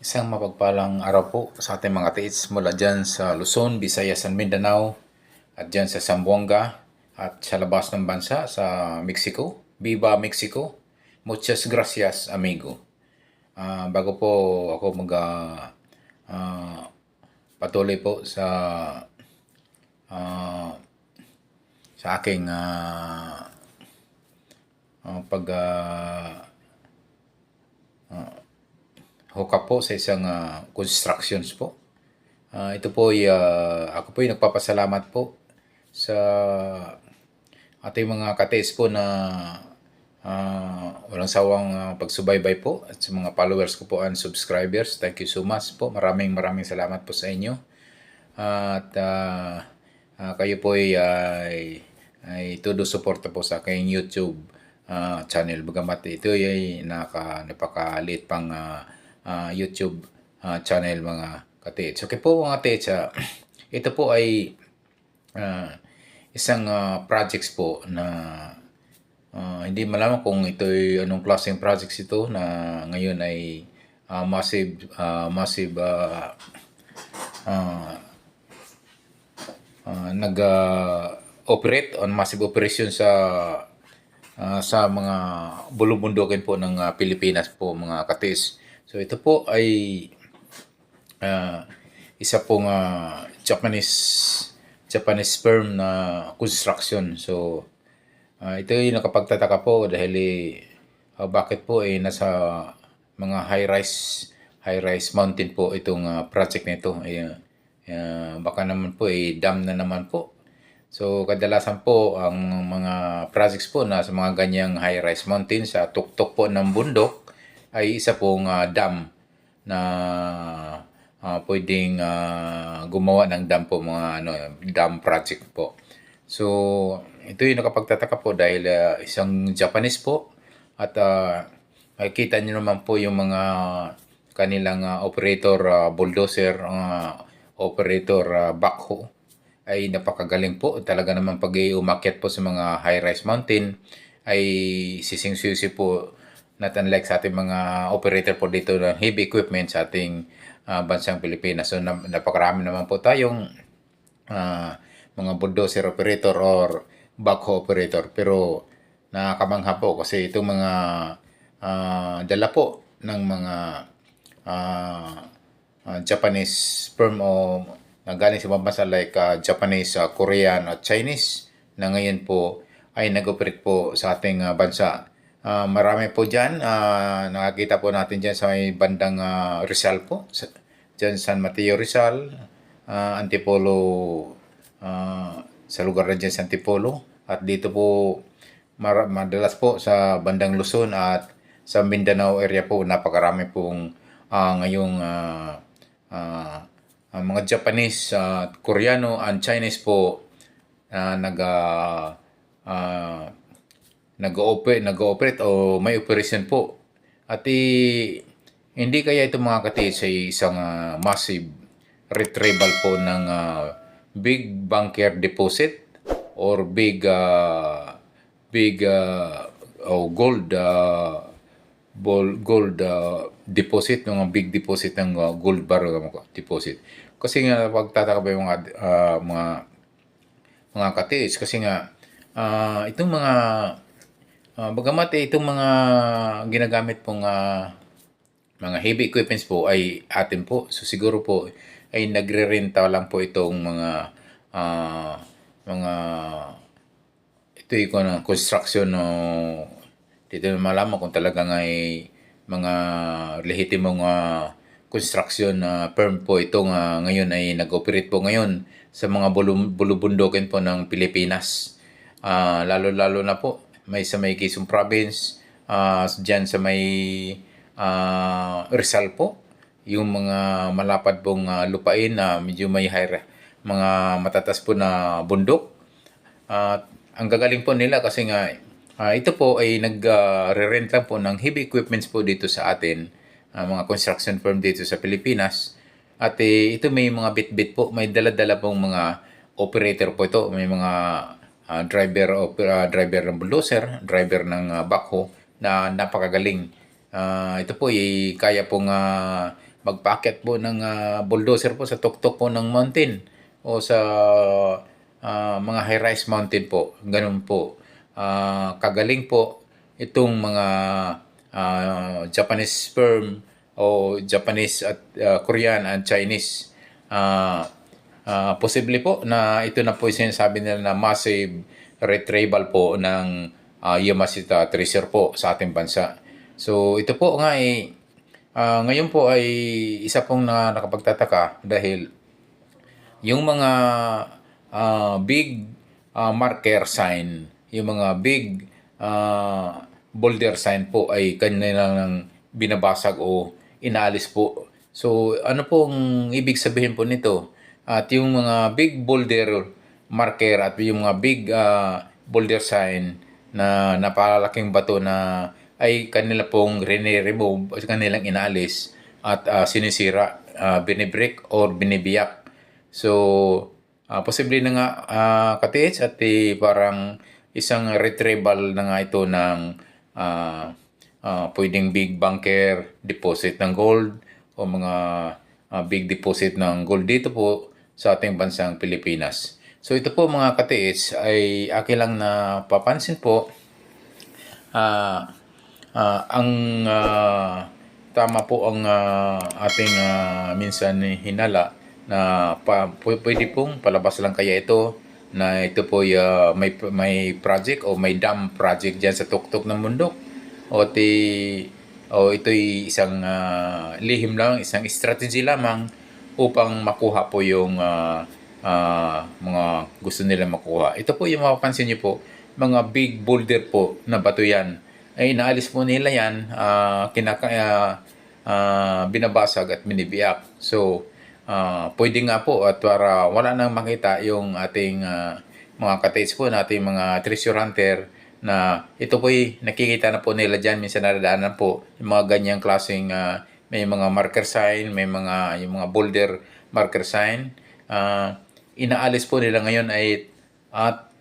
Isang mapagpalang araw po sa ating mga tiits mula dyan sa Luzon, Visayas, and Mindanao at dyan sa Zamboanga at sa labas ng bansa sa Mexico. Viva Mexico! Muchas gracias, amigo. Bago po ako ah, patuloy po ah, sa aking pag hook up po sa isang constructions po. Ito po ay ako po ay nagpapasalamat po sa ating mga kates po na walang sawang pagsubaybay po at sa mga followers ko po and subscribers. Thank you so much po. Maraming salamat po sa inyo. At kayo po ay todo suporta po sa aking YouTube channel. Bagamat ito ay napakaliit pang YouTube channel mga katits. Okay po mga katits, ito po ay isang projects po na hindi malaman kung ito ay anong klaseng projects ito na ngayon ay massive nag-operate on massive operation sa mga bulubundukin po ng Pilipinas po mga katis. So ito po ay isa pong Japanese firm na construction. So ito ay nakapagtataka po dahil bakit po nasa mga high-rise mountain po itong project nito. Baka naman po dam na naman po. So kadalasan po ang mga projects po na sa mga ganyang high-rise mountain sa tuktok po ng bundok ay isa pong dam na pwedeng gumawa ng dam po, mga dam project po. So ito yung nakapagtataka po dahil isang Japanese po at makikita nyo naman po yung mga kanilang operator bulldozer, operator backhoe ay napakagaling po. Talaga naman pag umakyat po sa mga high-rise mountain ay sising-susi po, not unlike sa ating mga operator po dito ng heavy equipment sa ating bansang Pilipinas. So napakarami naman po tayong mga bulldozer operator or backhoe operator. Pero nakakamangha po kasi itong mga dala po ng mga Japanese firm o na galing sa ibang bansa like Japanese, Korean at Chinese na ngayon po ay nag-operate po sa ating bansa. Marami po dyan. Nakakita po natin dyan sa may bandang Rizal po. Dyan San Mateo Rizal, Antipolo, sa lugar na dyan sa Antipolo. At dito po madalas po sa bandang Luzon at sa Mindanao area po napakarami pong ngayong mga Japanese, Koreano, and Chinese po nag-ooperate o may operation po. At hindi kaya ito mga katis ay isang massive retrieval po ng big bunker deposit or big gold deposit, mga big deposit ng gold bar deposit. Kasi nga pagtataka ba yung mga katiis kasi nga itong mga bagamat itong mga ginagamit pong mga heavy equipments po ay atin po. So siguro po ay nagre-renta lang po itong mga ito yung construction no, dito na malaman kung talagang ay mga lehitimong construction firm po itong ngayon ay nag-operate po ngayon sa mga bulubundukin po ng Pilipinas. Lalo-lalo na po may sa may Quezon Province, dyan sa may Rizal po, yung mga malapad pong lupain na medyo may high, mga matatas po na bundok. Ang gagaling po nila kasi nga ito po ay nag-rent lang po ng heavy equipments po dito sa atin, mga construction firm dito sa Pilipinas. At ito may mga bit-bit po, may dala-dala pong mga operator po ito, may mga driver ng bulldozer, driver ng backhoe na napakagaling. Ito po ay kaya pong magpaakyat po ng bulldozer po sa tuktok po ng mountain o sa mga high-rise mountain po. Ganun po. Kagaling po itong mga Japanese firm o Japanese at Korean at Chinese. Posible po na ito na po yung sinasabi nila na massive retrieval po ng Yamashita treasure po sa ating bansa. So ito po nga ngayon po ay isa pong nakapagtataka dahil yung mga big marker sign, yung mga big boulder sign po ay kanilang binabasag o inaalis po. So ano pong ibig sabihin po nito? At yung mga big boulder marker at yung mga big boulder sign na napakalaking bato na ay kanila pong remove at kanilang inaalis at sinisira, binibreak or binibiyak. So, posible na nga katiits at parang isang retrieval na nga ito ng pwedeng big bunker deposit ng gold o mga big deposit ng gold dito po sa ating bansang Pilipinas. So ito po mga katiits ay akin lang napapansin po ang tama po ang ating minsan hinala na pwede pong palabas lang kaya ito na ito po may project o may dam project dyan sa tuktok ng bundok o ito'y isang lihim lang, isang strategy lamang upang makuha po yung mga gusto nila makuha. Ito po yung mapapansin nyo po, mga big boulder po na bato yan. Ay inaalis po nila yan, binabasag at binibiyak. So, pwede nga po at para wala nang makita yung ating mga katiits po, nating mga treasure hunter na ito po'y nakikita na po nila dyan, minsan naradaanan po yung mga ganyang klaseng may mga marker sign, may mga yung mga boulder marker sign. Inaalis po nila ngayon at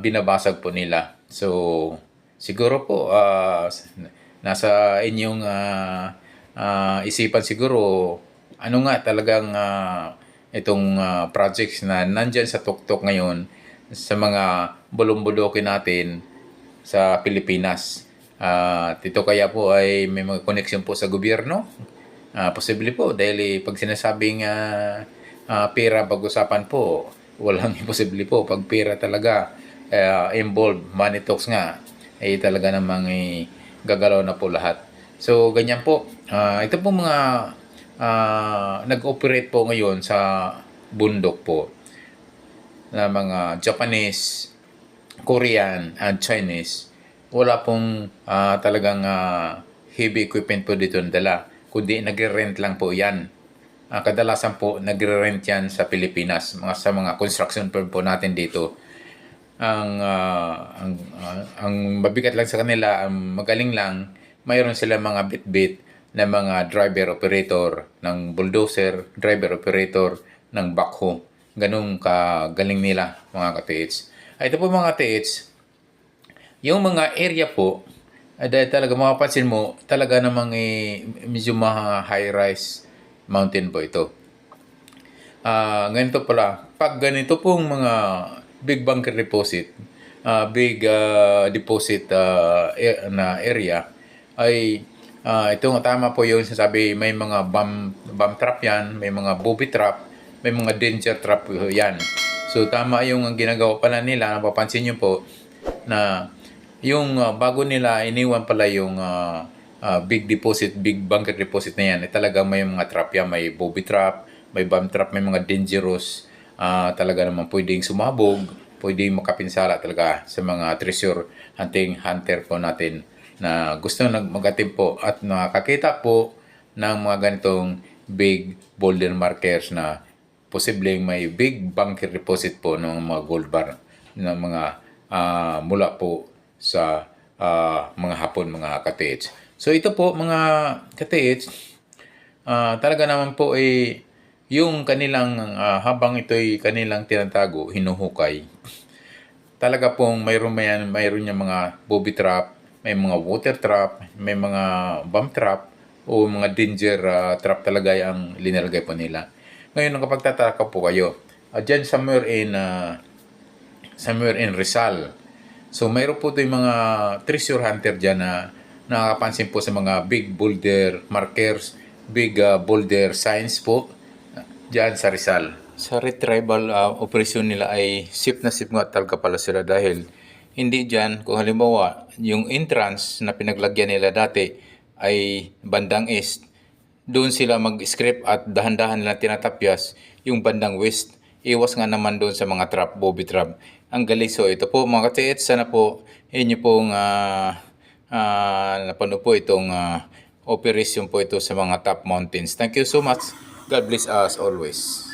binabasag po nila. So siguro po nasa inyong isipan siguro ano nga talagang itong projects na nandyan sa tuktok ngayon sa mga bulong-bulokin natin sa Pilipinas. Ito kaya po ay may mga connection po sa gobyerno. Posible po dahil pag sinasabing pera pag-usapan po, walang imposible po. Pag pera talaga involved, money talks nga, ay talaga namang gagalaw na po lahat. So ganyan po. Ito po mga nag-operate po ngayon sa bundok po na mga Japanese, Korean, and Chinese. Wala pong talagang heavy equipment po dito dala, kundi nagre-rent lang po yan. Kadalasan po nagre-rent yan sa Pilipinas, sa mga construction firm po natin dito. Ang mabigat lang sa kanila, ang magaling lang, mayroon sila mga bit-bit na mga driver operator ng bulldozer, driver operator ng backhoe. Ganun kagaling nila mga katiits. Ito po mga katiits, yung mga area po, dahil talaga mapapansin mo, talaga namang medyo high-rise mountain po ito. Ganito pala, pag ganito pong mga big bunker deposit, big deposit na area, ay ito nga tama po yung sinasabi, may mga bomb trap yan, may mga booby trap, may mga danger trap yan. So tama yung ginagawa pala nila, napapansin nyo po, na yung bago nila iniwan pala yung big deposit, big bunker deposit na yan, talagang may mga trap yan, may booby trap, may bomb trap, may mga dangerous, talaga naman pwedeng sumabog, pwedeng makapinsala talaga sa mga treasure hunter po natin na gusto mag-atim po at nakakita po ng mga ganitong big boulder markers na posibleng may big bunker deposit po ng mga gold bar ng mga mula po sa mga Hapon, mga katiits. So ito po mga katiits, talaga naman po yung kanilang habang ito'y kanilang tinatago, hinuhukay. Talaga pong mayroon yung mga booby trap, may mga water trap, may mga bomb trap, o mga danger trap talaga ang linalagay po nila. Ngayon, ang kapagtataka po kayo, dyan somewhere in Rizal. So, mayroon po ito yung mga treasure hunter dyan na nakakapansin po sa mga big boulder markers, big boulder signs po dyan sa Rizal. Sa retrieval operation nila ay sip na sip nga talaga pala sila dahil hindi dyan, kung halimbawa, yung entrance na pinaglagyan nila dati ay bandang east, doon sila mag-script at dahan-dahan nila tinatapyas yung bandang west. Iwas nga naman doon sa mga trap, booby trap. Ang galing. So ito po mga katiits, sana po inyo pong napanood po itong operation po ito sa mga top mountains. Thank you so much. God bless us always.